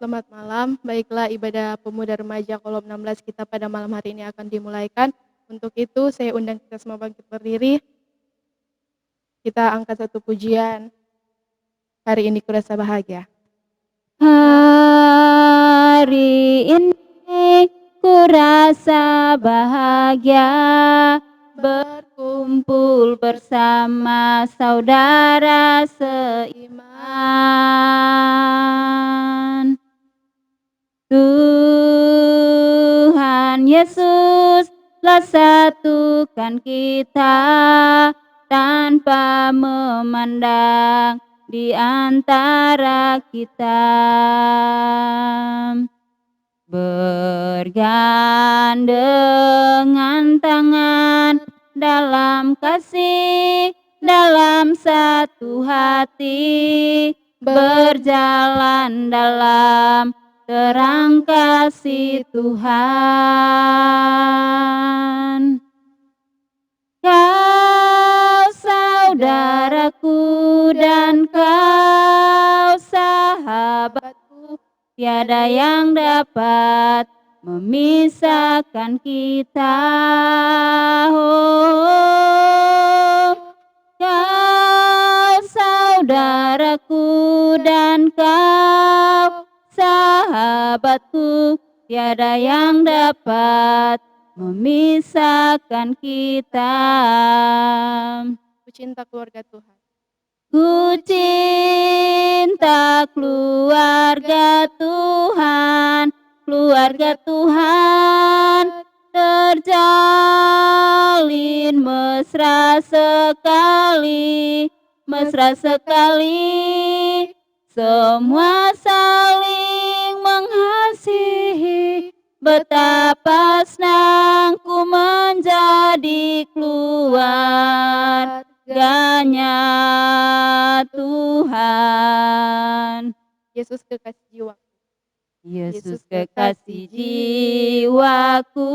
selamat malam. Baiklah, ibadah pemuda remaja kolom 16 kita pada malam hari ini akan dimulaikan. Untuk itu, saya undang kita semua bangkit berdiri. Kita angkat satu pujian. Hari ini kurasa bahagia. Hari ini kurasa bahagia berkumpul bersama saudara seiman. Tuhan Yesus telah satukan kita tanpa memandang di antara kita. Bergandengan tangan dalam kasih, dalam satu hati, berjalan dalam terang kasih Tuhan. Kau saudaraku dan kau sahabatku, tiada yang dapat memisahkan kita. Oh, kau saudaraku dan kau sahabatku, tiada yang dapat memisahkan kita. Ku cinta keluarga Tuhan. Ku cinta keluarga Tuhan, keluarga Tuhan terjalin mesra sekali, mesra sekali. Semua saling mengasihi, betapa senangku menjadi keluarganya Tuhan. Yesus kekasih jiwa. Yesus kekasih jiwaku,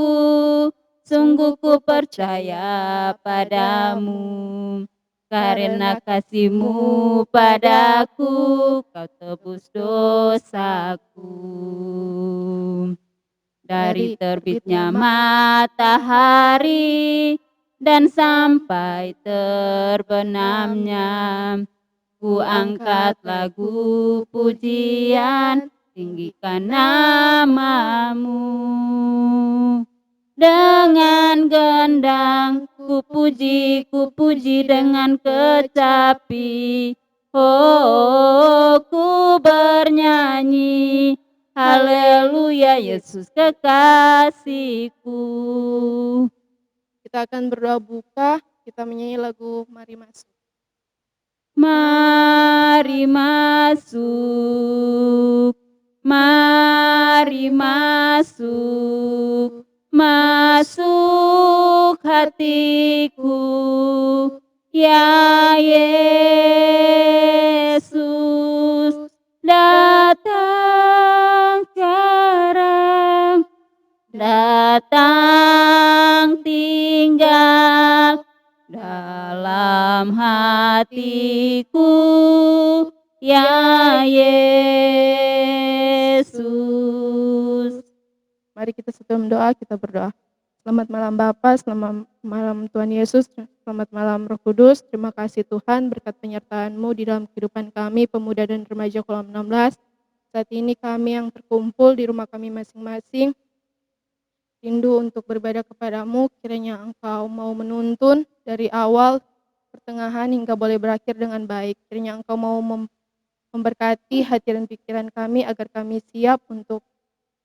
sungguh ku percaya padamu. Karena kasih-Mu padaku, Kau tebus dosaku. Dari terbitnya matahari dan sampai terbenamnya, ku angkat lagu pujian, tinggikan nama-Mu. Dengan gendang ku puji dengan kecapi. Oh, ku bernyanyi, haleluya Yesus kekasihku. Kita akan berdoa buka, kita menyanyi lagu Mari Masuk. Mari masuk, mari masuk, masuk hatiku, ya Yesus, datang sekarang, datang tinggal dalam hatiku, ya Yesus. Mari kita sebelum doa, kita berdoa. Selamat malam Bapa, selamat malam Tuhan Yesus, selamat malam Roh Kudus. Terima kasih Tuhan berkat penyertaan-Mu di dalam kehidupan kami, pemuda dan remaja kolom 16. Saat ini kami yang terkumpul di rumah kami masing-masing, rindu untuk beribadah kepadamu, kiranya Engkau mau menuntun dari awal, pertengahan hingga boleh berakhir dengan baik. Kiranya Engkau mau memberkati hati dan pikiran kami agar kami siap untuk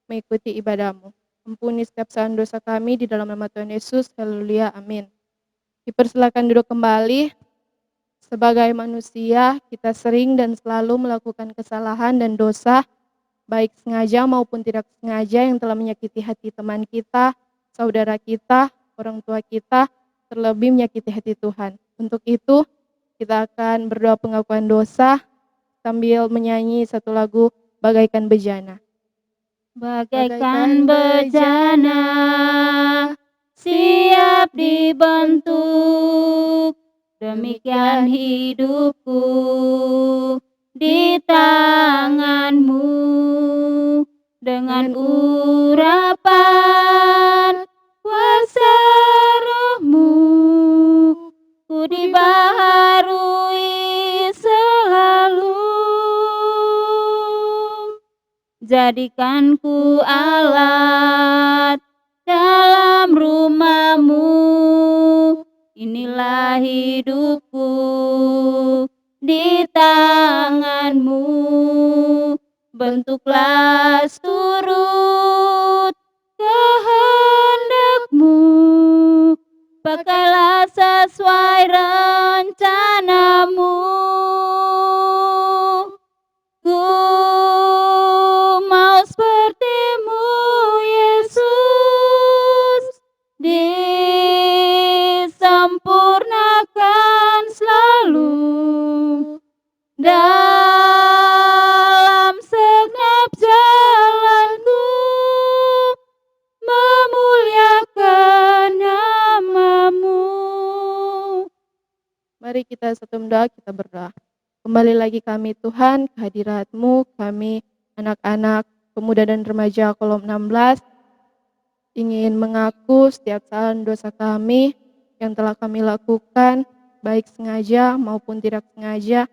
mengikuti ibadah-Mu. Ampuni setiap kesalahan dosa kami di dalam nama Tuhan Yesus. Haleluya. Amin. Dipersilakan duduk kembali. Sebagai manusia, kita sering dan selalu melakukan kesalahan dan dosa, baik sengaja maupun tidak sengaja yang telah menyakiti hati teman kita, saudara kita, orang tua kita, terlebih menyakiti hati Tuhan. Untuk itu, kita akan berdoa pengakuan dosa sambil menyanyi satu lagu Bagaikan Bejana. Bagaikan bejana siap dibentuk, demikian hidupku di tangan-Mu. dengan urapan kuasa rohmu, ku dibaharui selalu. Jadikan ku alat dalam rumahmu, inilah hidupku di tanganmu. Bentuklah turut kehendakmu, pakailah sesuai rencanamu. Ku mau sepertimu, Yesus, disempurnakan selalu dalam segenap jalanku, memuliakan nama-Mu. Mari kita satu doa, kita berdoa. Kembali lagi kami Tuhan, ke hadirat-Mu, kami anak-anak pemuda dan remaja kolom 16, ingin mengaku setiap salah dan dosa kami yang telah kami lakukan, baik sengaja maupun tidak sengaja,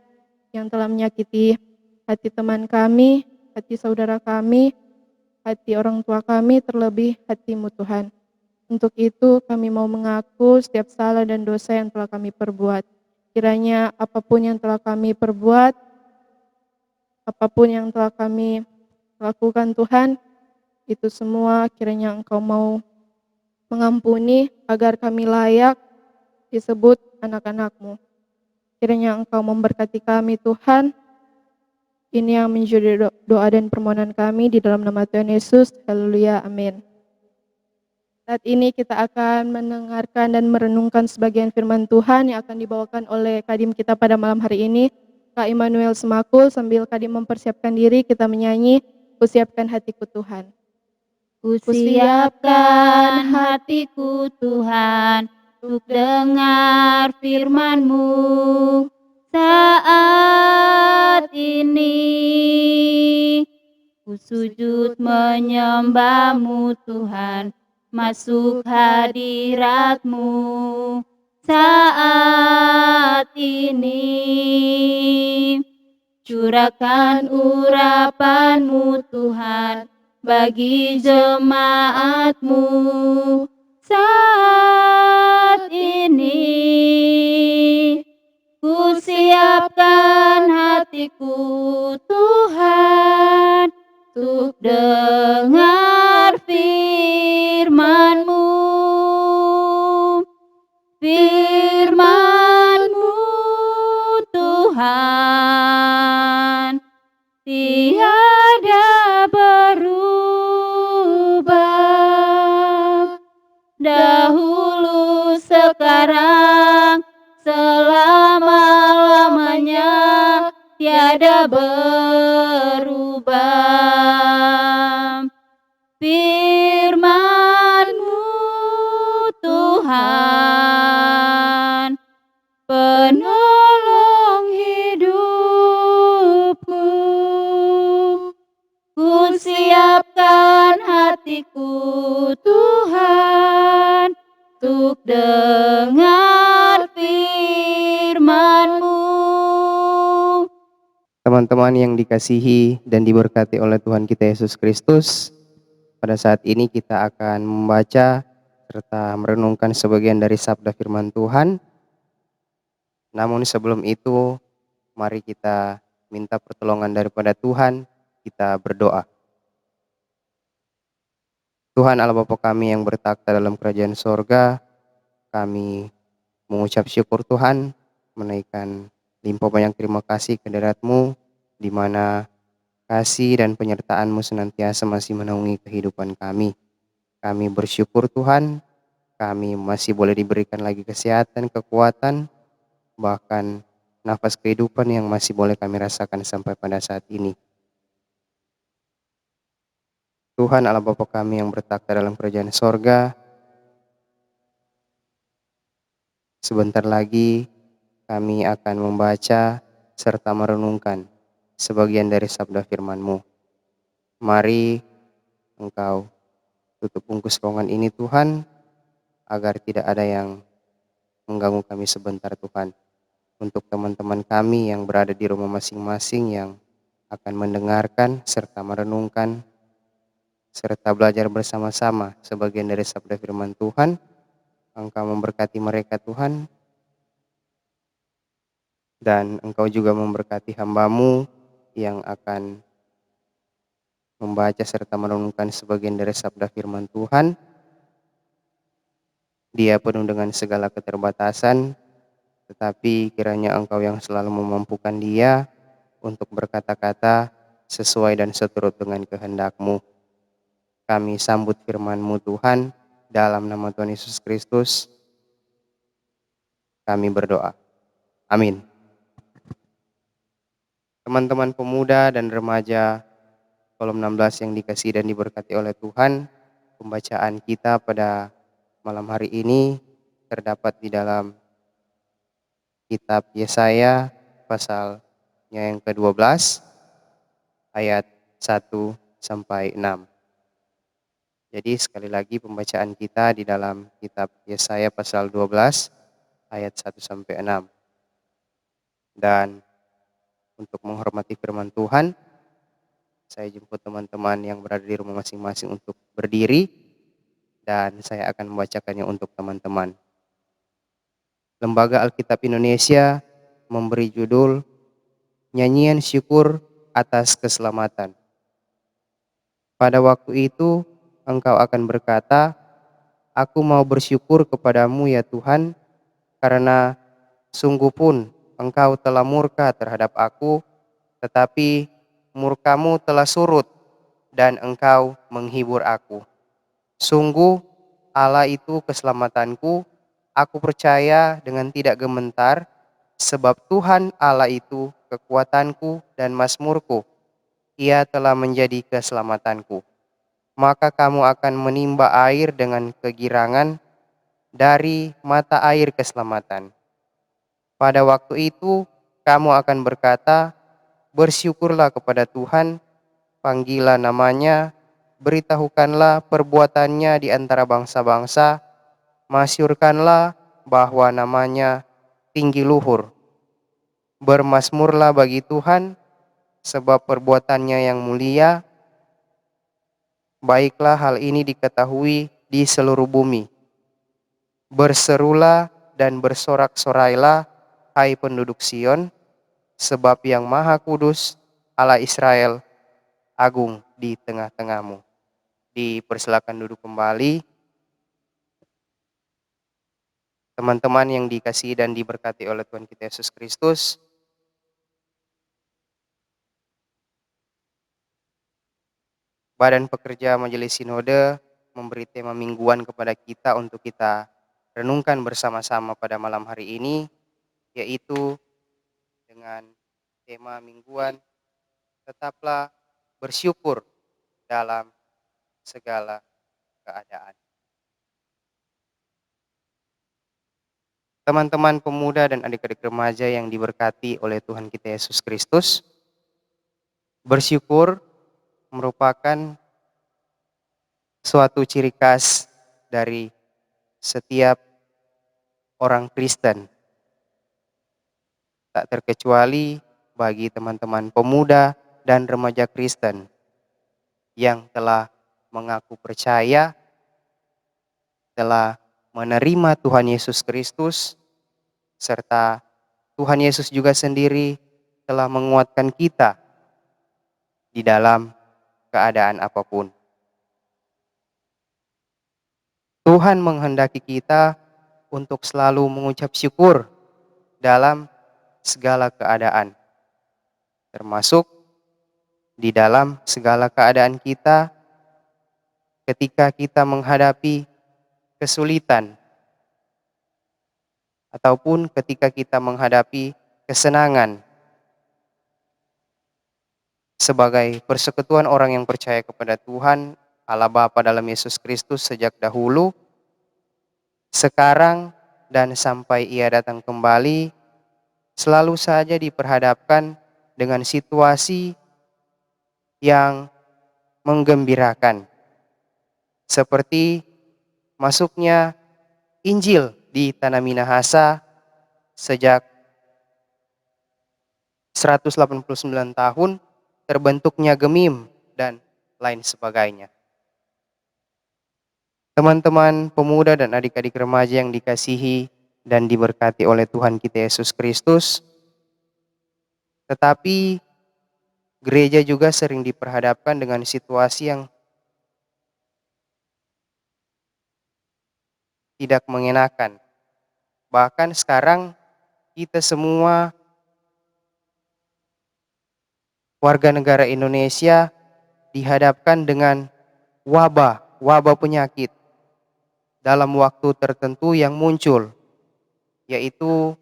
yang telah menyakiti hati teman kami, hati saudara kami, hati orang tua kami, terlebih hati-Mu Tuhan. Untuk itu kami mau mengaku setiap salah dan dosa yang telah kami perbuat. Kiranya apapun yang telah kami perbuat, apapun yang telah kami lakukan Tuhan, itu semua kiranya Engkau mau mengampuni agar kami layak disebut anak-anak-Mu. Kiranya Engkau memberkati kami Tuhan. Ini yang menjadi doa dan permohonan kami di dalam nama Tuhan Yesus. Haleluya, amin. Saat ini kita akan mendengarkan dan merenungkan sebagian firman Tuhan yang akan dibawakan oleh Kadim kita pada malam hari ini, Kak Immanuel Semakul. Sambil Kadim mempersiapkan diri, kita menyanyi, "Kusiapkan hatiku Tuhan." Kusiapkan hatiku Tuhan untuk dengar firman-Mu saat ini. Ku sujud menyembah-Mu Tuhan, masuk hadirat-Mu saat ini. Curahkan urapan-Mu Tuhan bagi jemaat-Mu saat ini. Ku siapkan hatiku Tuhan untuk dengar firman-Mu. Firman-Mu Tuhan tiada berubah, dahulu sekarang selama-lamanya tiada berubah. Firman-Mu Tuhan penolong hidupku. Ku siapkan hatiku Tuhan untuk dengar firman-Mu. Teman-teman yang dikasihi dan diberkati oleh Tuhan kita Yesus Kristus, pada saat ini kita akan membaca serta merenungkan sebagian dari sabda firman Tuhan. Namun sebelum itu, mari kita minta pertolongan daripada Tuhan, kita berdoa. Tuhan Allah Bapa kami yang bertakhta dalam kerajaan sorga, kami mengucap syukur Tuhan, menaikkan limpah banyak terima kasih ke hadirat-Mu, di mana kasih dan penyertaan-Mu senantiasa masih menaungi kehidupan kami. Kami bersyukur Tuhan, kami masih boleh diberikan lagi kesehatan, kekuatan, bahkan nafas kehidupan yang masih boleh kami rasakan sampai pada saat ini. Tuhan Allah Bapa kami yang bertakhta dalam kerajaan sorga, sebentar lagi kami akan membaca serta merenungkan sebagian dari sabda firman-Mu. Mari Engkau tutup bungkus ruangan ini Tuhan, agar tidak ada yang mengganggu kami sebentar Tuhan. Untuk teman-teman kami yang berada di rumah masing-masing yang akan mendengarkan serta merenungkan serta belajar bersama-sama sebagian dari sabda firman Tuhan, Engkau memberkati mereka Tuhan, dan Engkau juga memberkati hamba-Mu yang akan membaca serta merenungkan sebagian dari sabda firman Tuhan. Dia penuh dengan segala keterbatasan, tetapi kiranya Engkau yang selalu memampukan dia untuk berkata-kata sesuai dan seturut dengan kehendak-Mu. Kami sambut firman-Mu Tuhan, dalam nama Tuhan Yesus Kristus kami berdoa. Amin. Teman-teman pemuda dan remaja kolom 16 yang dikasihi dan diberkati oleh Tuhan, pembacaan kita pada malam hari ini terdapat di dalam kitab Yesaya pasalnya yang ke-12 ayat 1 sampai 6. Jadi sekali lagi pembacaan kita di dalam kitab Yesaya pasal 12 ayat 1 sampai 6. Dan untuk menghormati firman Tuhan, saya jemput teman-teman yang berada di rumah masing-masing untuk berdiri dan saya akan membacakannya untuk teman-teman. Lembaga Alkitab Indonesia memberi judul Nyanyian Syukur Atas Keselamatan. Pada waktu itu engkau akan berkata, aku mau bersyukur kepadamu ya Tuhan, karena sungguh pun engkau telah murka terhadap aku, tetapi murkamu telah surut dan engkau menghibur aku. Sungguh Allah itu keselamatanku, aku percaya dengan tidak gementar, sebab Tuhan Allah itu kekuatanku dan mazmurku. Ia telah menjadi keselamatanku. Maka kamu akan menimba air dengan kegirangan dari mata air keselamatan. Pada waktu itu kamu akan berkata, bersyukurlah kepada Tuhan, panggillah namanya, beritahukanlah perbuatannya di antara bangsa-bangsa, masyurkanlah bahwa namanya tinggi luhur. Bermasmurlah bagi Tuhan, sebab perbuatannya yang mulia. Baiklah hal ini diketahui di seluruh bumi. Berserulah dan bersorak-sorailah, hai penduduk Sion, sebab yang Maha Kudus, Allah Israel, agung di tengah-tengahmu. Dipersilakan duduk kembali. Teman-teman yang dikasihi dan diberkati oleh Tuhan kita Yesus Kristus, Badan Pekerja Majelis Sinode memberi tema mingguan kepada kita untuk kita renungkan bersama-sama pada malam hari ini, yaitu dengan tema mingguan, tetaplah bersyukur dalam segala keadaan. Teman-teman pemuda dan adik-adik remaja yang diberkati oleh Tuhan kita Yesus Kristus, bersyukur merupakan suatu ciri khas dari setiap orang Kristen. Tak terkecuali bagi teman-teman pemuda dan remaja Kristen yang telah mengaku percaya, telah menerima Tuhan Yesus Kristus, serta Tuhan Yesus juga sendiri telah menguatkan kita di dalam keadaan apapun. Tuhan menghendaki kita untuk selalu mengucap syukur dalam segala keadaan, termasuk di dalam segala keadaan kita ketika kita menghadapi kesulitan ataupun ketika kita menghadapi kesenangan. Sebagai persekutuan orang yang percaya kepada Tuhan Allah Bapa dalam Yesus Kristus sejak dahulu, sekarang dan sampai Ia datang kembali, selalu saja diperhadapkan dengan situasi yang menggembirakan. seperti masuknya Injil di Tanah Minahasa sejak 189 tahun, terbentuknya Gemim, dan lain sebagainya. Teman-teman pemuda dan adik-adik remaja yang dikasihi dan diberkati oleh Tuhan kita Yesus Kristus, tetapi gereja juga sering diperhadapkan dengan situasi yang tidak mengenakan. Bahkan sekarang kita semua warga negara Indonesia dihadapkan dengan wabah penyakit dalam waktu tertentu yang muncul, yaitu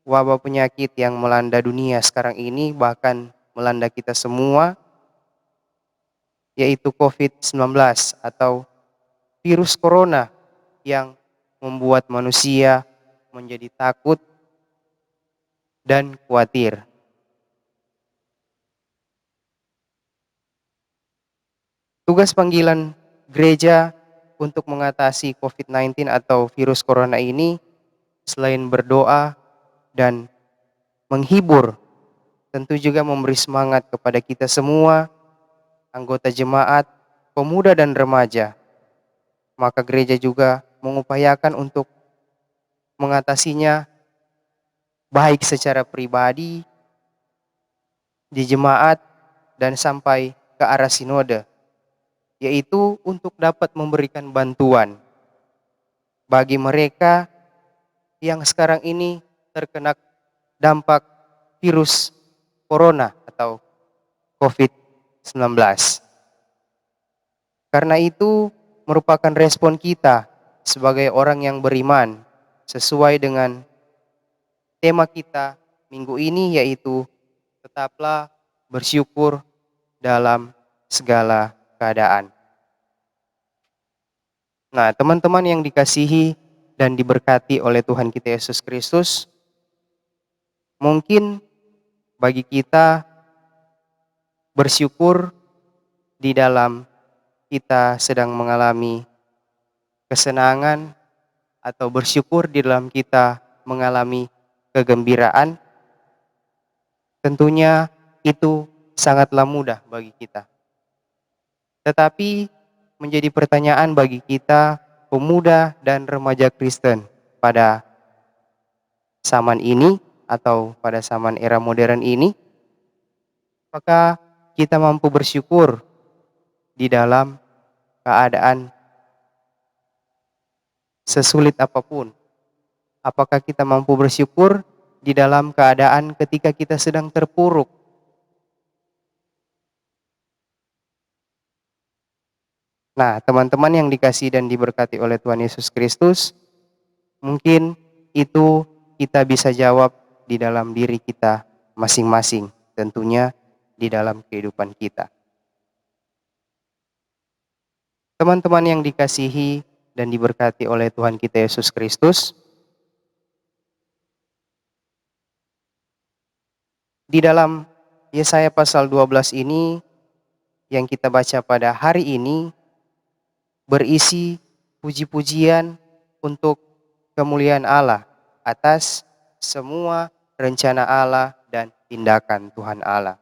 wabah penyakit yang melanda dunia sekarang ini, bahkan melanda kita semua, yaitu COVID-19 atau virus corona yang membuat manusia menjadi takut dan khawatir. Tugas panggilan gereja untuk mengatasi COVID-19 atau virus corona ini selain berdoa dan menghibur, tentu juga memberi semangat kepada kita semua, anggota jemaat, pemuda dan remaja. Maka gereja juga mengupayakan untuk mengatasinya baik secara pribadi, di jemaat, dan sampai ke arah sinode, yaitu untuk dapat memberikan bantuan bagi mereka yang sekarang ini terkena dampak virus corona atau COVID-19. Karena itu merupakan respon kita sebagai orang yang beriman sesuai dengan tema kita minggu ini, yaitu tetaplah bersyukur dalam segala keadaan. Nah, teman-teman yang dikasihi dan diberkati oleh Tuhan kita Yesus Kristus, mungkin bagi kita bersyukur di dalam kita sedang mengalami kesenangan, atau bersyukur di dalam kita mengalami kegembiraan, tentunya itu sangatlah mudah bagi kita. Tetapi menjadi pertanyaan bagi kita pemuda dan remaja Kristen pada zaman ini atau pada zaman era modern ini, apakah kita mampu bersyukur di dalam keadaan sesulit apapun? Apakah kita mampu bersyukur di dalam keadaan ketika kita sedang terpuruk? Nah, teman-teman yang dikasihi dan diberkati oleh Tuhan Yesus Kristus, mungkin itu kita bisa jawab di dalam diri kita masing-masing, tentunya di dalam kehidupan kita. Teman-teman yang dikasihi dan diberkati oleh Tuhan kita Yesus Kristus, di dalam Yesaya pasal 12 ini yang kita baca pada hari ini berisi puji-pujian untuk kemuliaan Allah atas semua rencana Allah dan tindakan Tuhan Allah.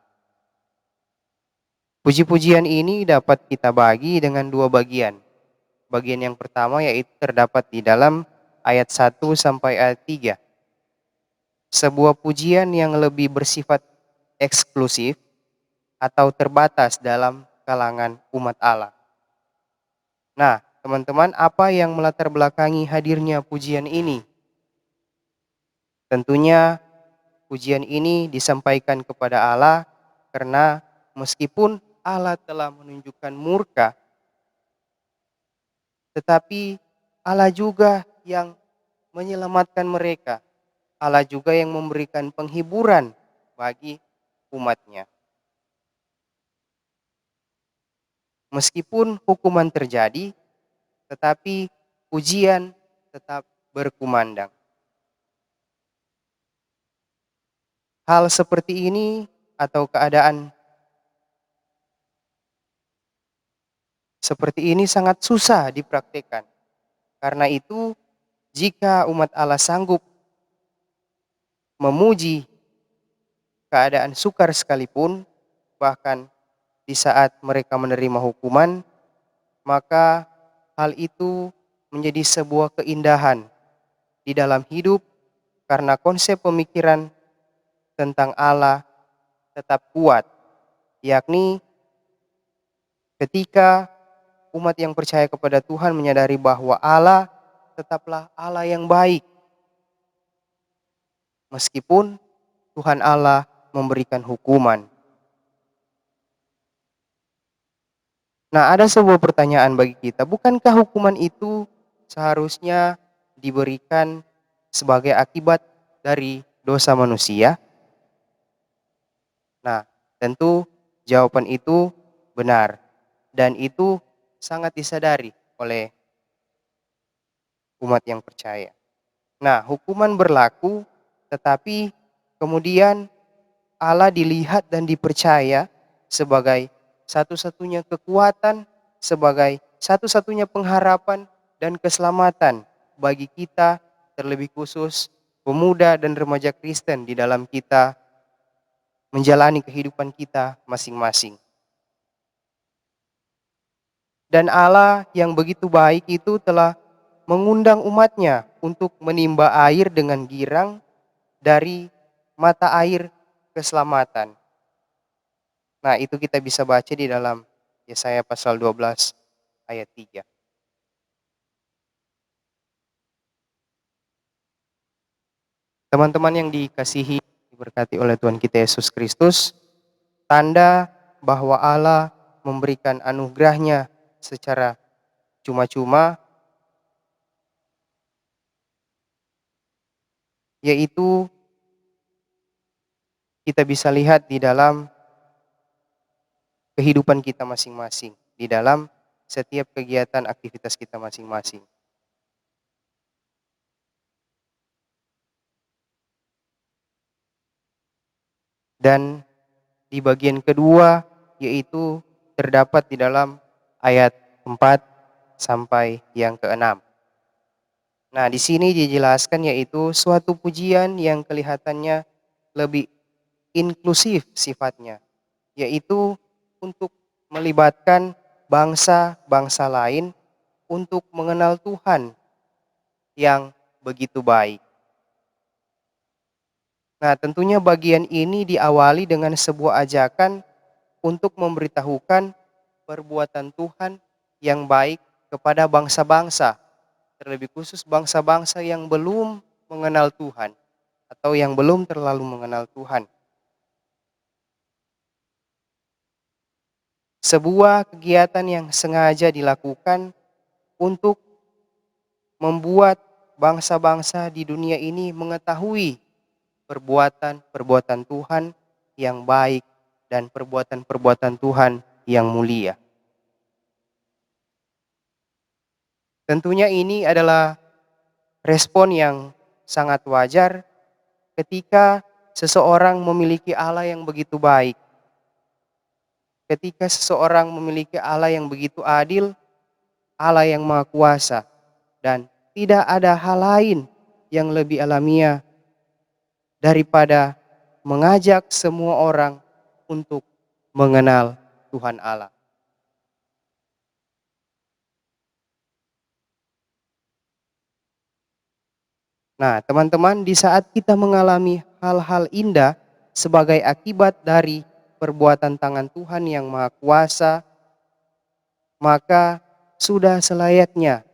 Puji-pujian ini dapat kita bagi dengan dua bagian. Bagian yang pertama yaitu terdapat di dalam ayat 1 sampai ayat 3. Sebuah pujian yang lebih bersifat eksklusif atau terbatas dalam kalangan umat Allah. Nah, teman-teman, apa yang melatar belakangi hadirnya pujian ini? Tentunya pujian ini disampaikan kepada Allah karena meskipun Allah telah menunjukkan murka, tetapi Allah juga yang menyelamatkan mereka. Allah juga yang memberikan penghiburan bagi umatnya. Meskipun hukuman terjadi, tetapi pujian tetap berkumandang. Hal seperti ini, atau keadaan seperti ini sangat susah dipraktikkan. Karena itu, jika umat Allah sanggup memuji keadaan sukar sekalipun, bahkan di saat mereka menerima hukuman, maka hal itu menjadi sebuah keindahan di dalam hidup karena konsep pemikiran tentang Allah tetap kuat, yakni ketika umat yang percaya kepada Tuhan menyadari bahwa Allah tetaplah Allah yang baik, meskipun Tuhan Allah memberikan hukuman. Nah, ada sebuah pertanyaan bagi kita, bukankah hukuman itu seharusnya diberikan sebagai akibat dari dosa manusia? Nah, tentu jawaban itu benar dan itu sangat disadari oleh umat yang percaya. Nah, hukuman berlaku tetapi kemudian Allah dilihat dan dipercaya sebagai satu-satunya kekuatan, sebagai satu-satunya pengharapan dan keselamatan bagi kita, terlebih khusus pemuda dan remaja Kristen di dalam kita menjalani kehidupan kita masing-masing. Dan Allah yang begitu baik itu telah mengundang umatnya untuk menimba air dengan girang dari mata air keselamatan. Nah, itu kita bisa baca di dalam Yesaya pasal 12 ayat 3. Teman-teman yang dikasihi, diberkati oleh Tuhan kita Yesus Kristus, tanda bahwa Allah memberikan anugerahnya secara cuma-cuma, yaitu kita bisa lihat di dalam kehidupan kita masing-masing, di dalam setiap kegiatan aktivitas kita masing-masing. Dan di bagian kedua, yaitu terdapat di dalam ayat 4 sampai yang ke-6. Nah, di sini dijelaskan yaitu suatu pujian yang kelihatannya lebih inklusif sifatnya, yaitu untuk melibatkan bangsa-bangsa lain untuk mengenal Tuhan yang begitu baik. Nah, tentunya bagian ini diawali dengan sebuah ajakan untuk memberitahukan perbuatan Tuhan yang baik kepada bangsa-bangsa, terlebih khusus bangsa-bangsa yang belum mengenal Tuhan atau yang belum terlalu mengenal Tuhan. Sebuah kegiatan yang sengaja dilakukan untuk membuat bangsa-bangsa di dunia ini mengetahui perbuatan-perbuatan Tuhan yang baik dan perbuatan-perbuatan Tuhan yang mulia. Tentunya ini adalah respon yang sangat wajar ketika seseorang memiliki Allah yang begitu baik. Ketika seseorang memiliki Allah yang begitu adil, Allah yang Maha Kuasa, dan tidak ada hal lain yang lebih alamiah daripada mengajak semua orang untuk mengenal Tuhan Allah. Nah, teman-teman, di saat kita mengalami hal-hal indah sebagai akibat dari perbuatan tangan Tuhan yang Maha Kuasa, maka sudah selayaknya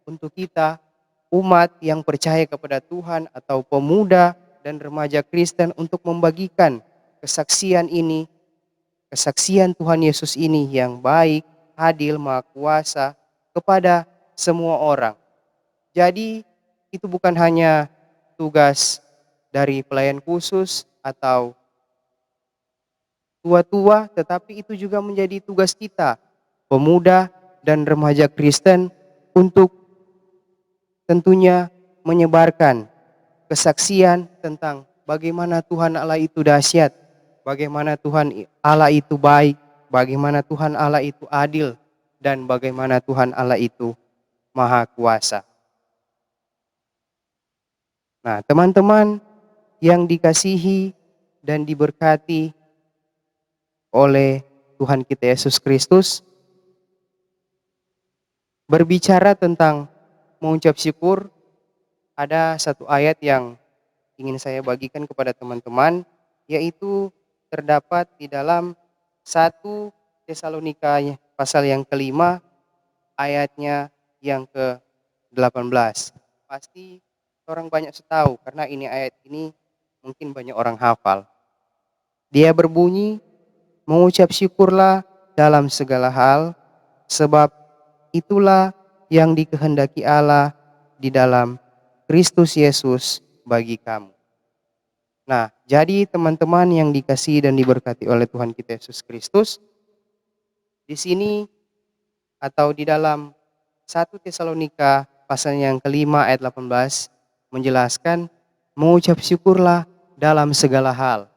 untuk kita, umat yang percaya kepada Tuhan atau pemuda dan remaja Kristen, untuk membagikan kesaksian ini, kesaksian Tuhan Yesus ini yang baik, adil, Maha Kuasa kepada semua orang. Jadi itu bukan hanya tugas dari pelayan khusus atau tua-tua, tetapi itu juga menjadi tugas kita, pemuda dan remaja Kristen, untuk tentunya menyebarkan kesaksian tentang bagaimana Tuhan Allah itu dahsyat, bagaimana Tuhan Allah itu baik, bagaimana Tuhan Allah itu adil, dan bagaimana Tuhan Allah itu Maha Kuasa. Nah, teman-teman yang dikasihi dan diberkati oleh Tuhan kita Yesus Kristus, berbicara tentang mengucap syukur, ada satu ayat yang ingin saya bagikan kepada teman-teman, yaitu terdapat di dalam 1 Tesalonika pasal yang kelima, ayatnya yang ke-18. Pasti orang banyak tahu karena ini ayat ini mungkin banyak orang hafal. Dia berbunyi, mengucap syukurlah dalam segala hal, sebab itulah yang dikehendaki Allah di dalam Kristus Yesus bagi kamu. Nah, jadi teman-teman yang dikasihi dan diberkati oleh Tuhan kita Yesus Kristus, di sini atau di dalam 1 Tesalonika pasal yang kelima ayat 18 menjelaskan mengucap syukurlah dalam segala hal.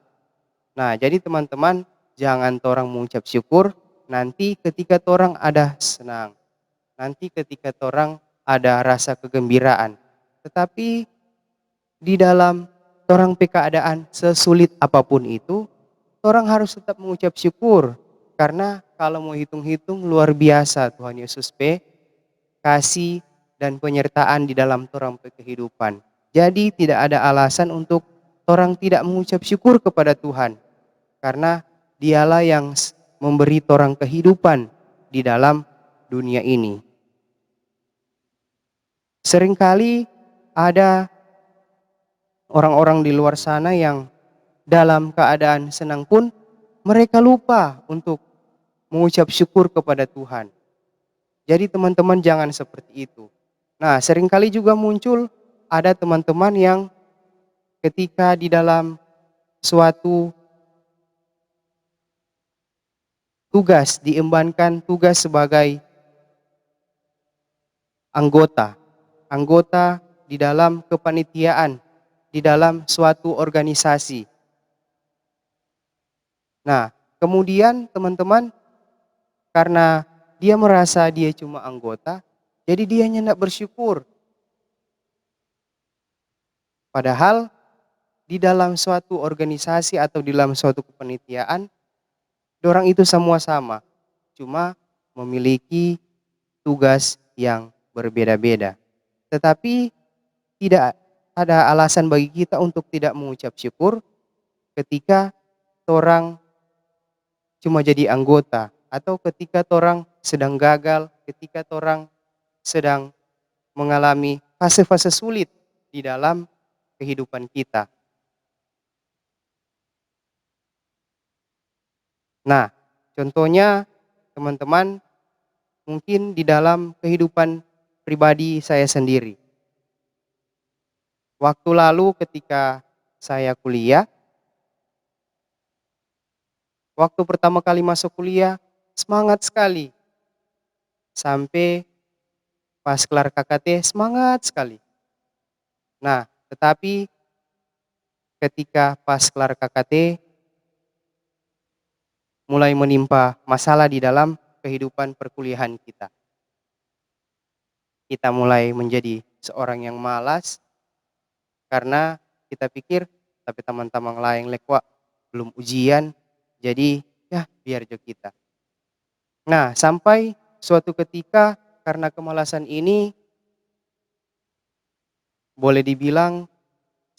Nah, jadi teman-teman jangan torang mengucap syukur nanti ketika torang ada senang, nanti ketika torang ada rasa kegembiraan. Tetapi di dalam torang keadaan sesulit apapun itu, torang harus tetap mengucap syukur. Karena kalau mau hitung-hitung luar biasa Tuhan Yesus kasih dan penyertaan di dalam torang kehidupan. Jadi tidak ada alasan untuk torang tidak mengucap syukur kepada Tuhan. Karena dialah yang memberi torang kehidupan di dalam dunia ini. Seringkali ada orang-orang di luar sana yang dalam keadaan senang pun mereka lupa untuk mengucap syukur kepada Tuhan. Jadi teman-teman jangan seperti itu. Nah, seringkali juga muncul ada teman-teman yang ketika di dalam suatu tugas diembankan tugas sebagai anggota di dalam kepanitiaan, di dalam suatu organisasi. Nah, kemudian teman-teman karena dia merasa dia cuma anggota, jadi dia hendak bersyukur. Padahal di dalam suatu organisasi atau di dalam suatu kepanitiaan, dorang itu semua sama, cuma memiliki tugas yang berbeda-beda. Tetapi tidak ada alasan bagi kita untuk tidak mengucap syukur ketika orang cuma jadi anggota atau ketika orang sedang gagal, ketika orang sedang mengalami fase-fase sulit di dalam kehidupan kita. Nah, contohnya teman-teman mungkin di dalam kehidupan pribadi saya sendiri. Waktu lalu ketika saya kuliah, waktu pertama kali masuk kuliah, semangat sekali. Sampai pas kelar KKT, semangat sekali. Nah, tetapi ketika pas kelar KKT, mulai menimpa masalah di dalam kehidupan perkuliahan kita. Kita mulai menjadi seorang yang malas, karena kita pikir, tapi teman-teman lain lekwa belum ujian, jadi ya biar jo kita. Nah, sampai suatu ketika karena kemalasan ini boleh dibilang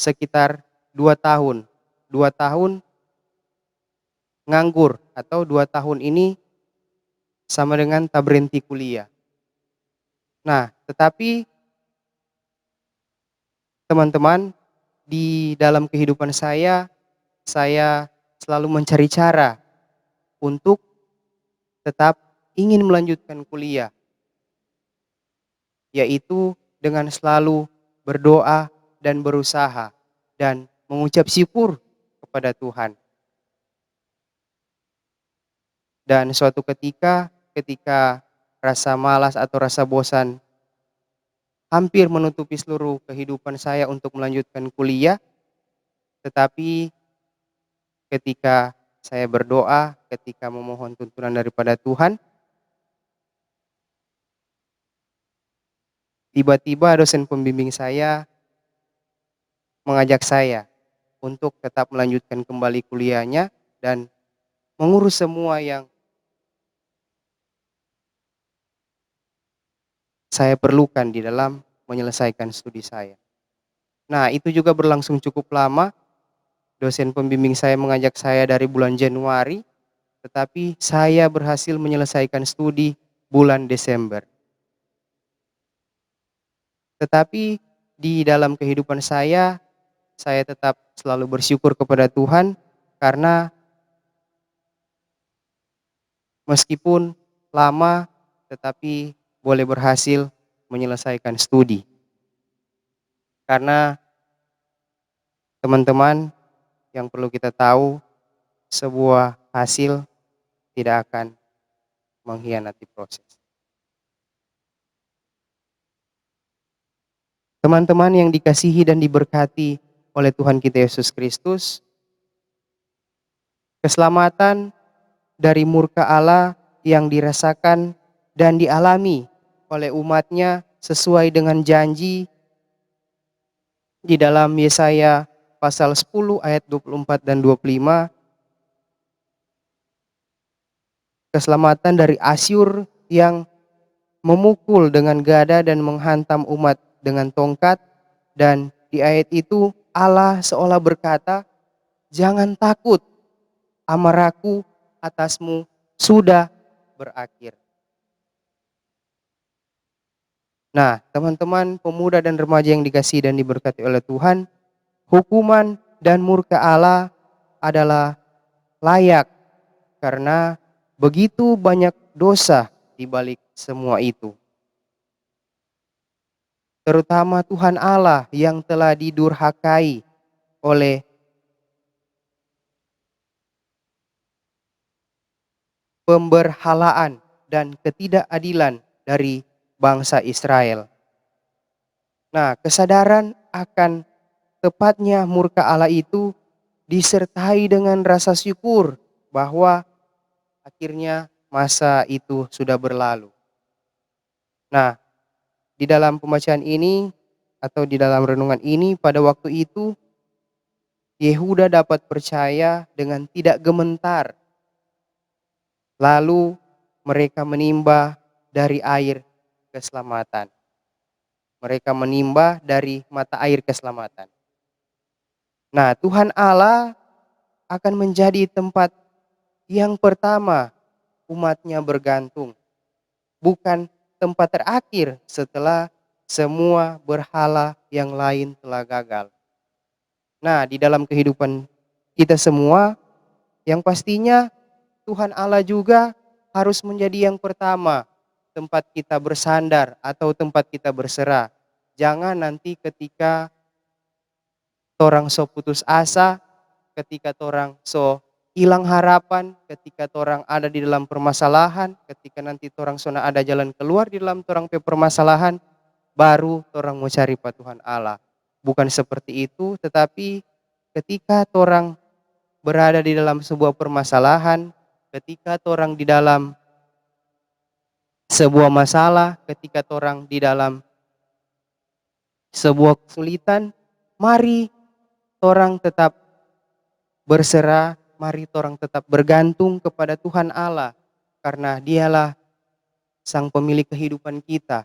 sekitar 2 tahun. 2 tahun nganggur atau 2 tahun ini sama dengan tak berhenti kuliah. Nah, tetapi teman-teman di dalam kehidupan saya selalu mencari cara untuk tetap ingin melanjutkan kuliah. Yaitu dengan selalu berdoa dan berusaha dan mengucap syukur kepada Tuhan. Dan suatu ketika rasa malas atau rasa bosan hampir menutupi seluruh kehidupan saya untuk melanjutkan kuliah, tetapi ketika saya berdoa, ketika memohon tuntunan daripada Tuhan, tiba-tiba dosen pembimbing saya mengajak saya untuk tetap melanjutkan kembali kuliahnya dan mengurus semua yang saya perlukan di dalam menyelesaikan studi saya. Nah, itu juga berlangsung cukup lama. Dosen pembimbing saya mengajak saya dari bulan Januari, tetapi saya berhasil menyelesaikan studi bulan Desember. Tetapi di dalam kehidupan saya tetap selalu bersyukur kepada Tuhan karena meskipun lama tetapi boleh berhasil menyelesaikan studi. Karena teman-teman, yang perlu kita tahu, sebuah hasil tidak akan mengkhianati proses. Teman-teman yang dikasihi dan diberkati oleh Tuhan kita Yesus Kristus, keselamatan dari murka Allah yang dirasakan dan dialami oleh umatnya sesuai dengan janji di dalam Yesaya pasal 10 ayat 24 dan 25. Keselamatan dari Asyur yang memukul dengan gada dan menghantam umat dengan tongkat. Dan di ayat itu Allah seolah berkata, "Jangan takut, amarahku atasmu sudah berakhir." Nah, teman-teman pemuda dan remaja yang dikasihi dan diberkati oleh Tuhan, hukuman dan murka Allah adalah layak karena begitu banyak dosa di balik semua itu. Terutama Tuhan Allah yang telah didurhakai oleh pemberhalaan dan ketidakadilan dari bangsa Israel. Nah, kesadaran akan tepatnya murka Allah itu disertai dengan rasa syukur bahwa akhirnya masa itu sudah berlalu. Nah, di dalam pembacaan ini atau di dalam renungan ini pada waktu itu Yehuda dapat percaya dengan tidak gementar. Lalu mereka menimba dari air keselamatan. Mereka menimba dari mata air keselamatan. Nah, Tuhan Allah akan menjadi tempat yang pertama umatnya bergantung. Bukan tempat terakhir setelah semua berhala yang lain telah gagal. Nah, di dalam kehidupan kita semua, yang pastinya Tuhan Allah juga harus menjadi yang pertama tempat kita bersandar atau tempat kita berserah. Jangan nanti ketika torang so putus asa, ketika torang so hilang harapan, ketika torang ada di dalam permasalahan, ketika nanti torang sona ada jalan keluar di dalam torang pe permasalahan, baru torang mau cari pa Tuhan Allah. Bukan seperti itu, tetapi ketika torang berada di dalam sebuah permasalahan, ketika torang di dalam sebuah masalah, ketika torang di dalam sebuah kesulitan, mari torang tetap berserah, mari torang tetap bergantung kepada Tuhan Allah, karena Dialah Sang Pemilik kehidupan kita,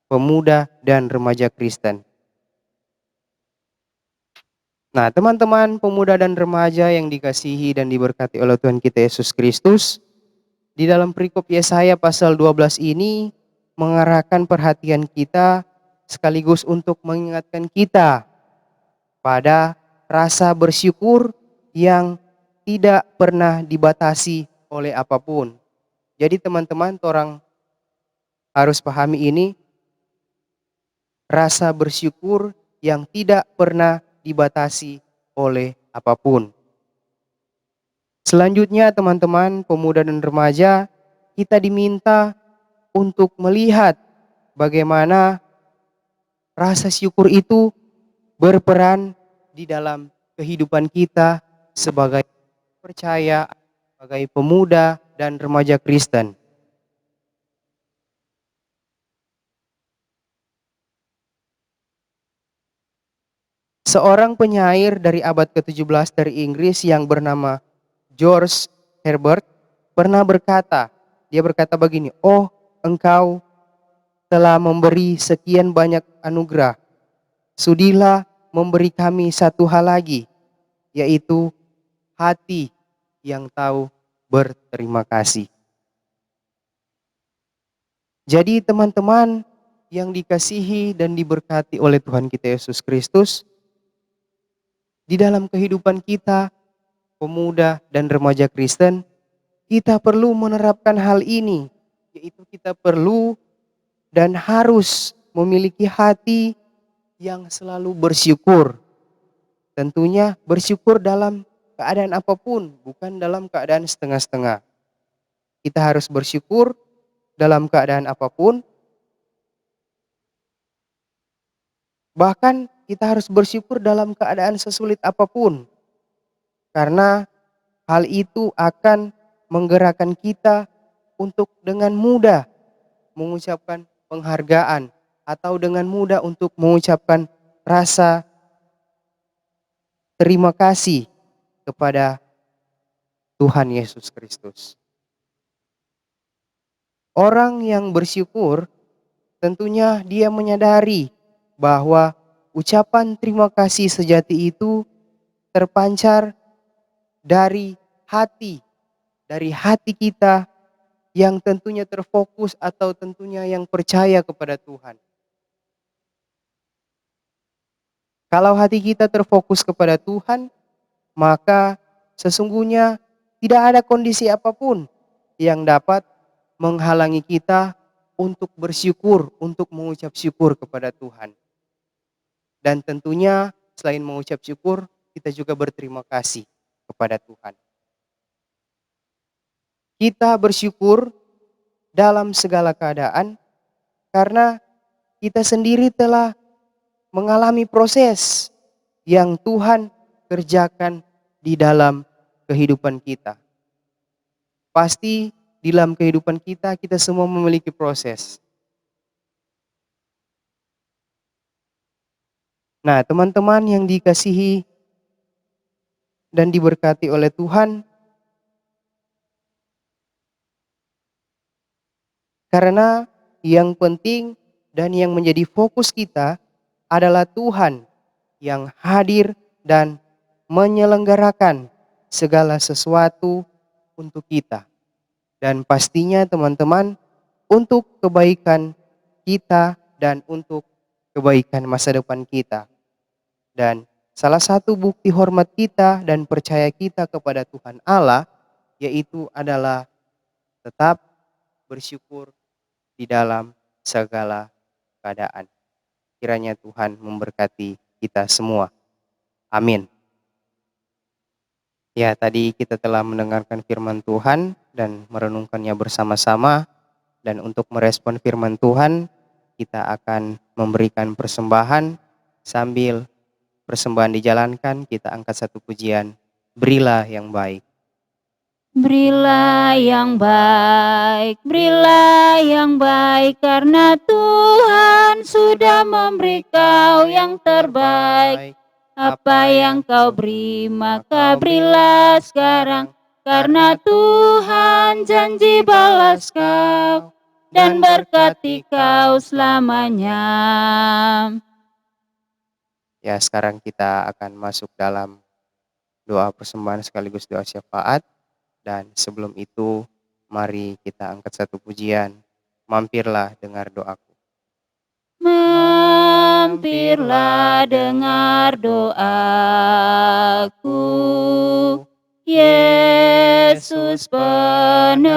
pemuda dan remaja Kristen. Nah, teman-teman pemuda dan remaja yang dikasihi dan diberkati oleh Tuhan kita Yesus Kristus, di dalam perikop Yesaya pasal 12 ini mengarahkan perhatian kita sekaligus untuk mengingatkan kita pada rasa bersyukur yang tidak pernah dibatasi oleh apapun. Jadi teman-teman, orang harus pahami ini, rasa bersyukur yang tidak pernah dibatasi oleh apapun. Selanjutnya teman-teman pemuda dan remaja, kita diminta untuk melihat bagaimana rasa syukur itu berperan di dalam kehidupan kita sebagai percaya, sebagai pemuda dan remaja Kristen. Seorang penyair dari abad ke-17 dari Inggris yang bernama George Herbert pernah berkata, dia berkata begini, "Oh, engkau telah memberi sekian banyak anugerah. Sudilah memberi kami satu hal lagi, yaitu hati yang tahu berterima kasih." Jadi teman-teman yang dikasihi dan diberkati oleh Tuhan kita Yesus Kristus, di dalam kehidupan kita, pemuda dan remaja Kristen, kita perlu menerapkan hal ini, yaitu kita perlu dan harus memiliki hati yang selalu bersyukur. Tentunya bersyukur dalam keadaan apapun, bukan dalam keadaan setengah-setengah. Kita harus bersyukur dalam keadaan apapun, bahkan kita harus bersyukur dalam keadaan sesulit apapun. Karena hal itu akan menggerakkan kita untuk dengan mudah mengucapkan penghargaan atau dengan mudah untuk mengucapkan rasa terima kasih kepada Tuhan Yesus Kristus. Orang yang bersyukur tentunya dia menyadari bahwa ucapan terima kasih sejati itu terpancar dari hati kita yang tentunya terfokus atau tentunya yang percaya kepada Tuhan. Kalau hati kita terfokus kepada Tuhan, maka sesungguhnya tidak ada kondisi apapun yang dapat menghalangi kita untuk bersyukur, untuk mengucap syukur kepada Tuhan. Dan tentunya selain mengucap syukur, kita juga berterima kasih kepada Tuhan. Kita bersyukur dalam segala keadaan karena kita sendiri telah mengalami proses yang Tuhan kerjakan di dalam kehidupan kita. Pasti di dalam kehidupan kita, kita semua memiliki proses. Nah, teman-teman yang dikasihi dan diberkati oleh Tuhan, karena yang penting dan yang menjadi fokus kita adalah Tuhan yang hadir dan menyelenggarakan segala sesuatu untuk kita. Dan pastinya teman-teman, untuk kebaikan kita dan untuk kebaikan masa depan kita. Dan salah satu bukti hormat kita dan percaya kita kepada Tuhan Allah, yaitu adalah tetap bersyukur di dalam segala keadaan. Kiranya Tuhan memberkati kita semua. Amin. Ya, tadi kita telah mendengarkan firman Tuhan dan merenungkannya bersama-sama. Dan untuk merespon firman Tuhan, kita akan memberikan persembahan. Sambil persembahan dijalankan, kita angkat satu pujian, "Berilah yang baik." Berilah yang baik, berilah yang baik, karena Tuhan sudah memberi kau yang terbaik. Apa yang kau beri, maka berilah sekarang, karena Tuhan janji balas kau dan berkati kau selamanya. Ya, sekarang kita akan masuk dalam doa persembahan sekaligus doa syafaat. Dan sebelum itu, mari kita angkat satu pujian, "Mampirlah dengar doaku." Mampirlah dengar doaku, Yesus penebus.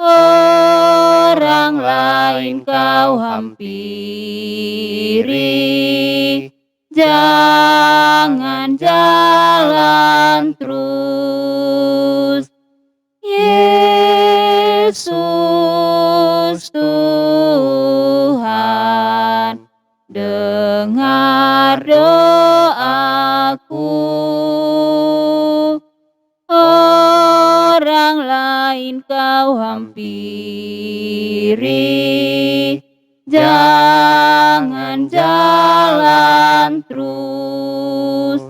Orang lain kau hampiri, jangan jalan terus. Yesus Tuhan, dengar doaku. Orang lain kau hampiri, jangan jangan jalan terus.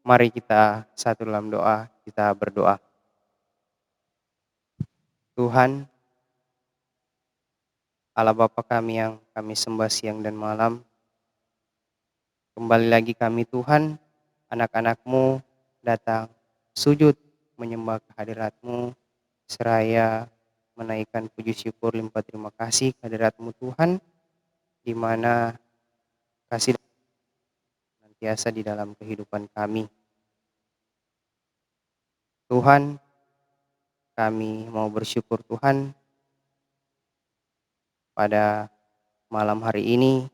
Mari kita satu dalam doa, kita berdoa. Tuhan, Allah Bapa kami yang kami sembah siang dan malam, kembali lagi kami Tuhan, anak-anak-Mu datang sujud menyembah kehadirat-Mu, seraya menaikkan puji syukur limpah terima kasih kehadirat-Mu Tuhan, di mana kasih senantiasa di dalam kehidupan kami. Tuhan, kami mau bersyukur Tuhan pada malam hari ini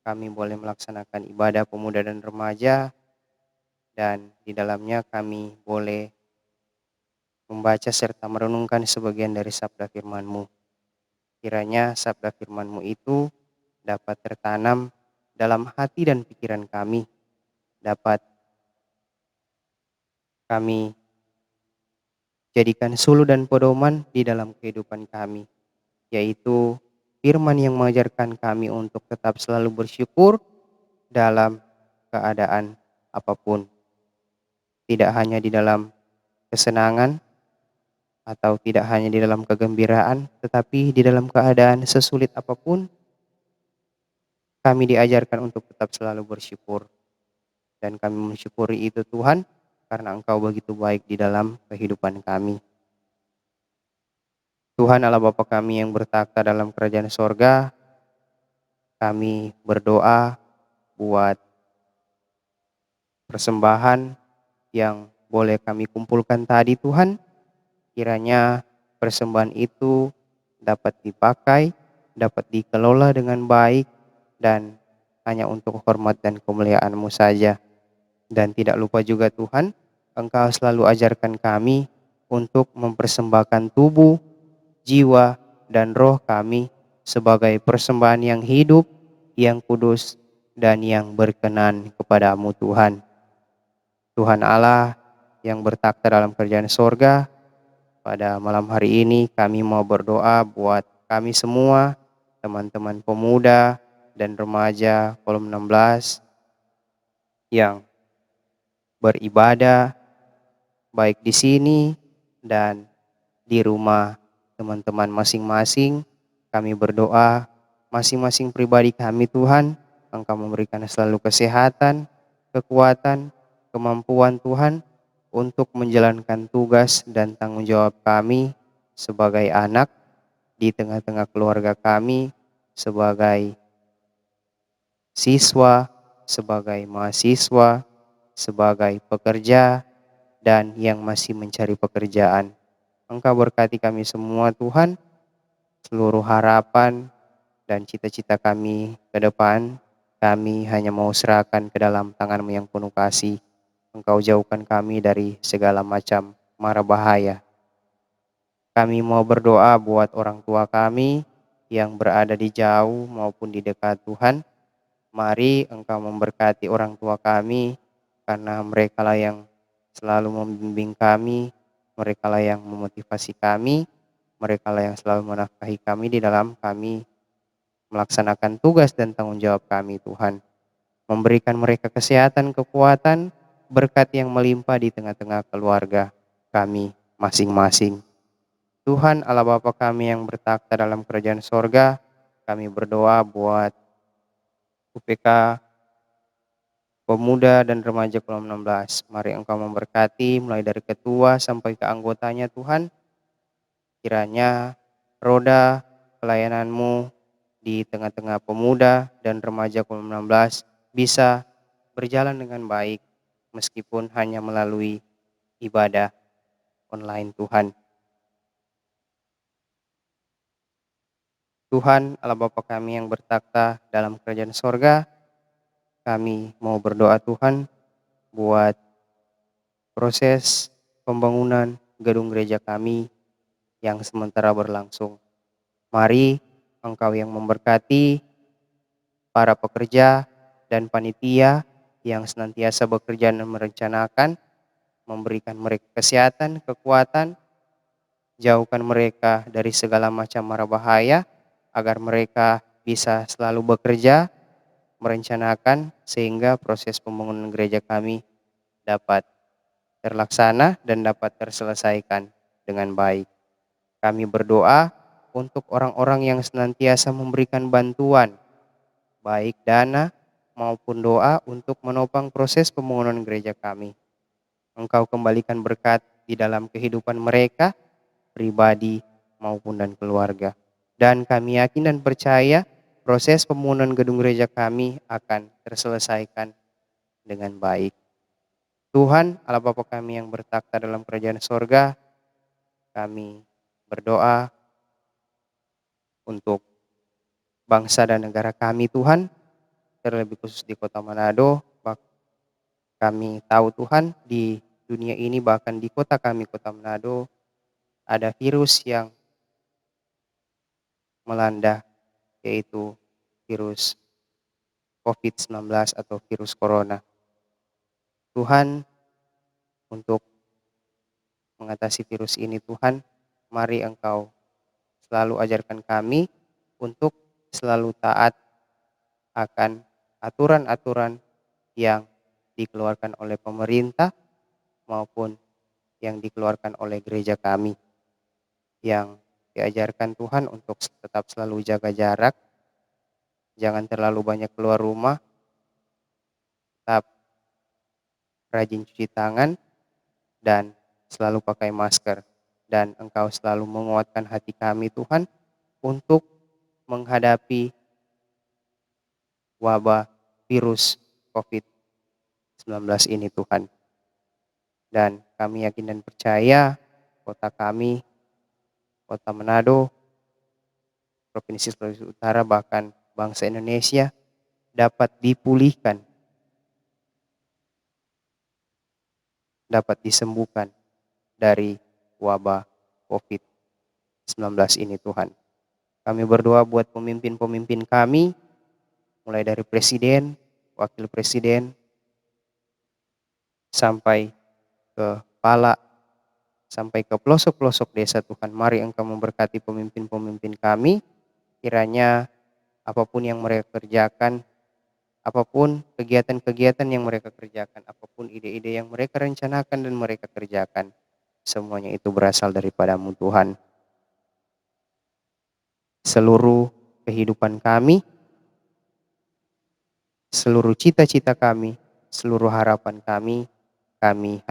kami boleh melaksanakan ibadah pemuda dan remaja, dan di dalamnya kami boleh membaca serta merenungkan sebagian dari sabda firman-Mu. Kiranya sabda firman-Mu itu dapat tertanam dalam hati dan pikiran kami, dapat kami jadikan sulu dan pedoman di dalam kehidupan kami, yaitu firman yang mengajarkan kami untuk tetap selalu bersyukur dalam keadaan apapun. Tidak hanya di dalam kesenangan atau tidak hanya di dalam kegembiraan, tetapi di dalam keadaan sesulit apapun, kami diajarkan untuk tetap selalu bersyukur. Dan kami mensyukuri itu Tuhan, karena Engkau begitu baik di dalam kehidupan kami. Tuhan Allah Bapa kami yang bertakhta dalam kerajaan sorga, kami berdoa buat persembahan yang boleh kami kumpulkan tadi Tuhan. Kiranya persembahan itu dapat dipakai, dapat dikelola dengan baik, dan hanya untuk hormat dan kemuliaan-Mu saja. Dan tidak lupa juga Tuhan, Engkau selalu ajarkan kami untuk mempersembahkan tubuh, jiwa, dan roh kami sebagai persembahan yang hidup, yang kudus, dan yang berkenan kepada-Mu Tuhan. Tuhan Allah yang bertakhta dalam kerajaan sorga, pada malam hari ini kami mau berdoa buat kami semua, teman-teman pemuda dan remaja kolom 16 yang beribadah baik di sini dan di rumah teman-teman masing-masing. Kami berdoa masing-masing pribadi kami Tuhan, Engkau memberikan selalu kesehatan, kekuatan, kemampuan Tuhan untuk menjalankan tugas dan tanggung jawab kami sebagai anak di tengah-tengah keluarga kami, sebagai siswa, sebagai mahasiswa, sebagai pekerja, dan yang masih mencari pekerjaan. Engkau berkati kami semua Tuhan, seluruh harapan dan cita-cita kami ke depan, kami hanya mau serahkan ke dalam tangan-Mu yang penuh kasih. Engkau jauhkan kami dari segala macam mara bahaya. Kami mau berdoa buat orang tua kami yang berada di jauh maupun di dekat Tuhan. Mari Engkau memberkati orang tua kami, karena mereka lah yang selalu membimbing kami, mereka lah yang memotivasi kami, mereka lah yang selalu menafkahi kami di dalam kami melaksanakan tugas dan tanggung jawab kami Tuhan. Memberikan mereka kesehatan, kekuatan, berkat yang melimpah di tengah-tengah keluarga kami masing-masing. Tuhan Allah Bapa kami yang bertakhta dalam kerajaan sorga, kami berdoa buat UPK Pemuda dan Remaja kolom 16. Mari Engkau memberkati mulai dari ketua sampai ke anggotanya Tuhan. Kiranya roda pelayanan-Mu di tengah-tengah pemuda dan remaja kolom 16 bisa berjalan dengan baik, meskipun hanya melalui ibadah online Tuhan. Tuhan Allah Bapa kami yang bertakhta dalam kerajaan sorga, kami mau berdoa Tuhan buat proses pembangunan gedung gereja kami yang sementara berlangsung. Mari Engkau yang memberkati para pekerja dan panitia yang senantiasa bekerja dan merencanakan, memberikan mereka kesehatan, kekuatan, jauhkan mereka dari segala macam mara bahaya, agar mereka bisa selalu bekerja, merencanakan sehingga proses pembangunan gereja kami dapat terlaksana dan dapat terselesaikan dengan baik. Kami berdoa untuk orang-orang yang senantiasa memberikan bantuan, baik dana maupun doa untuk menopang proses pembangunan gereja kami. Engkau kembalikan berkat di dalam kehidupan mereka, pribadi maupun dan keluarga. Dan kami yakin dan percaya proses pembangunan gedung gereja kami akan terselesaikan dengan baik. Tuhan, Allah Bapa kami yang bertakhta dalam kerajaan sorga, kami berdoa untuk bangsa dan negara kami Tuhan, terlebih khusus di kota Manado. Kami tahu Tuhan di dunia ini bahkan di kota kami, kota Manado, ada virus yang melanda, yaitu virus COVID-19 atau virus corona. Tuhan, untuk mengatasi virus ini Tuhan, mari Engkau selalu ajarkan kami untuk selalu taat akan aturan-aturan yang dikeluarkan oleh pemerintah maupun yang dikeluarkan oleh gereja kami, yang diajarkan Tuhan untuk tetap selalu jaga jarak, jangan terlalu banyak keluar rumah, tetap rajin cuci tangan, dan selalu pakai masker. Dan Engkau selalu menguatkan hati kami Tuhan untuk menghadapi wabah virus COVID-19 ini Tuhan. Dan kami yakin dan percaya kota kami, kota Manado, Provinsi Sulawesi Utara, bahkan bangsa Indonesia dapat dipulihkan, dapat disembuhkan dari wabah COVID-19 ini Tuhan. Kami berdoa buat pemimpin-pemimpin kami, mulai dari presiden, wakil presiden, sampai ke kepala, sampai ke pelosok-pelosok desa Tuhan. Mari Engkau memberkati pemimpin-pemimpin kami, kiranya apapun yang mereka kerjakan, apapun kegiatan-kegiatan yang mereka kerjakan, apapun ide-ide yang mereka rencanakan dan mereka kerjakan, semuanya itu berasal daripada-Mu Tuhan. Seluruh kehidupan kami, seluruh cita-cita kami, seluruh harapan kami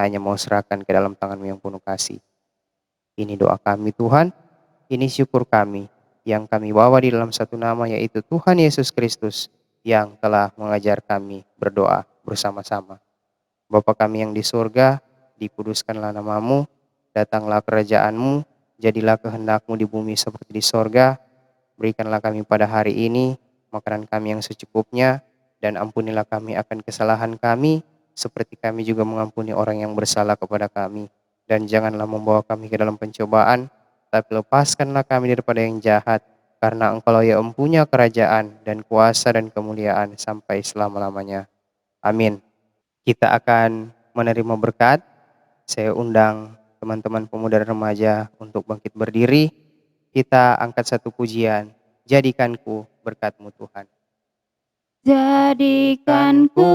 hanya mau serahkan ke dalam tangan-Mu yang penuh kasih. Ini doa kami Tuhan, ini syukur kami yang kami bawa di dalam satu nama, yaitu Tuhan Yesus Kristus yang telah mengajar kami berdoa bersama-sama. Bapa kami yang di surga, dikuduskanlah nama-Mu, datanglah kerajaan-Mu, jadilah kehendak-Mu di bumi seperti di sorga. Berikanlah kami pada hari ini makanan kami yang secukupnya, dan ampunilah kami akan kesalahan kami, seperti kami juga mengampuni orang yang bersalah kepada kami. Dan janganlah membawa kami ke dalam pencobaan, tapi lepaskanlah kami daripada yang jahat, karena Engkau yang empunya kerajaan dan kuasa dan kemuliaan sampai selama-lamanya. Amin. Kita akan menerima berkat. Saya undang teman-teman pemuda dan remaja untuk bangkit berdiri. Kita angkat satu pujian, jadikanku berkat-Mu Tuhan. Jadikanku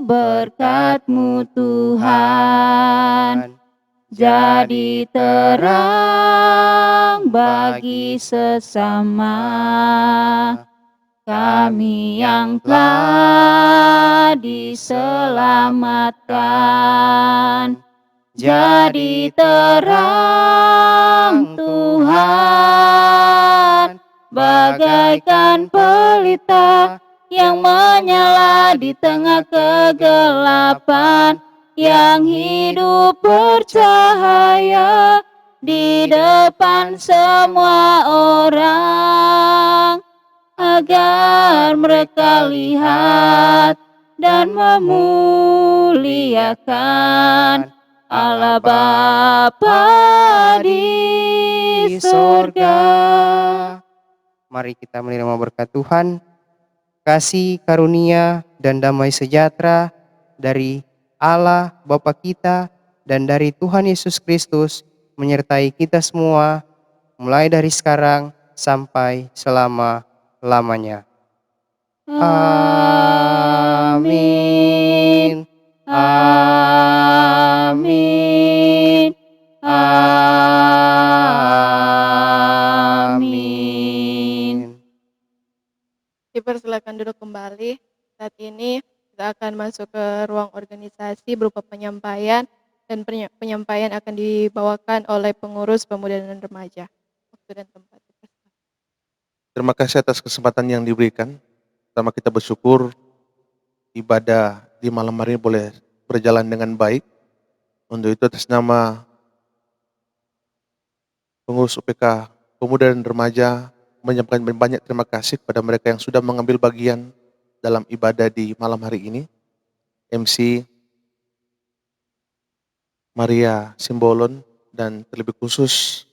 berkat-Mu Tuhan, jadi terang bagi sesama kami yang telah diselamatkan. Jadi terang Tuhan, bagaikan pelita yang menyala di tengah kegelapan, yang hidup bercahaya di depan semua orang, agar mereka lihat dan memuliakan Allah Bapa di sorga. Mari kita menerima berkat Tuhan. Kasih karunia dan damai sejahtera dari Allah Bapa kita dan dari Tuhan Yesus Kristus menyertai kita semua, mulai dari sekarang sampai selama-lamanya. Amin. Amin. Amin. Dipersilakan duduk kembali. Saat ini kita akan masuk ke ruang organisasi berupa penyampaian, dan penyampaian akan dibawakan oleh pengurus pemuda dan remaja. Waktu dan tempat. Terima kasih atas kesempatan yang diberikan. Pertama kita bersyukur ibadah di malam hari ini boleh berjalan dengan baik. Untuk itu atas nama pengurus UPK Pemuda dan Remaja menyampaikan banyak terima kasih kepada mereka yang sudah mengambil bagian dalam ibadah di malam hari ini. MC Maria Simbolon dan terlebih khusus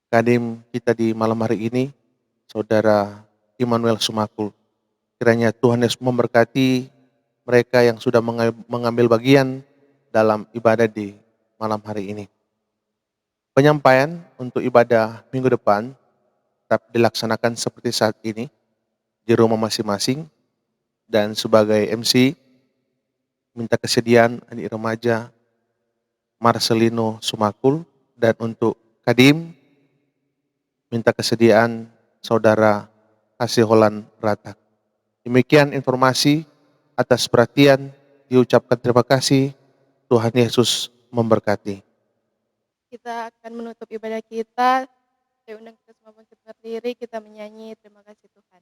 Kadim kita di malam hari ini, Saudara Immanuel Sumakul. Kiranya Tuhan Yesus memberkati mereka yang sudah mengambil bagian dalam ibadah di malam hari ini. Penyampaian untuk ibadah minggu depan tetap dilaksanakan seperti saat ini di rumah masing-masing, dan sebagai MC minta kesediaan adik remaja Marcelino Sumakul, dan untuk Kadim minta kesediaan Saudara Hasiholan Ratak. Demikian informasi. Atas perhatian diucapkan terima kasih. Tuhan Yesus memberkati. Kita akan menutup ibadah kita. Saya undang kita semua bangkit berdiri, kita menyanyi terima kasih Tuhan.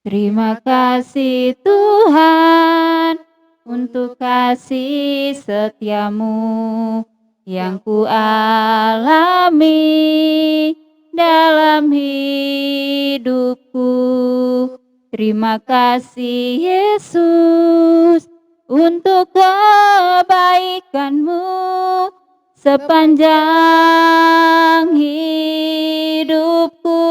Terima kasih Tuhan untuk kasih setiamu yang ku alami dalam hidupku. Terima kasih Yesus untuk kebaikanmu sepanjang hidupku.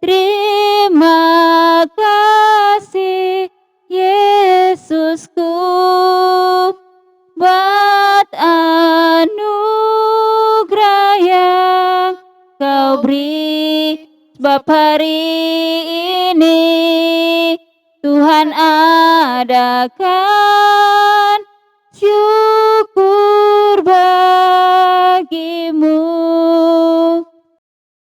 Terima kasih Yesusku buat anugerah yang kau beri. Sebab hari ini Tuhan adakan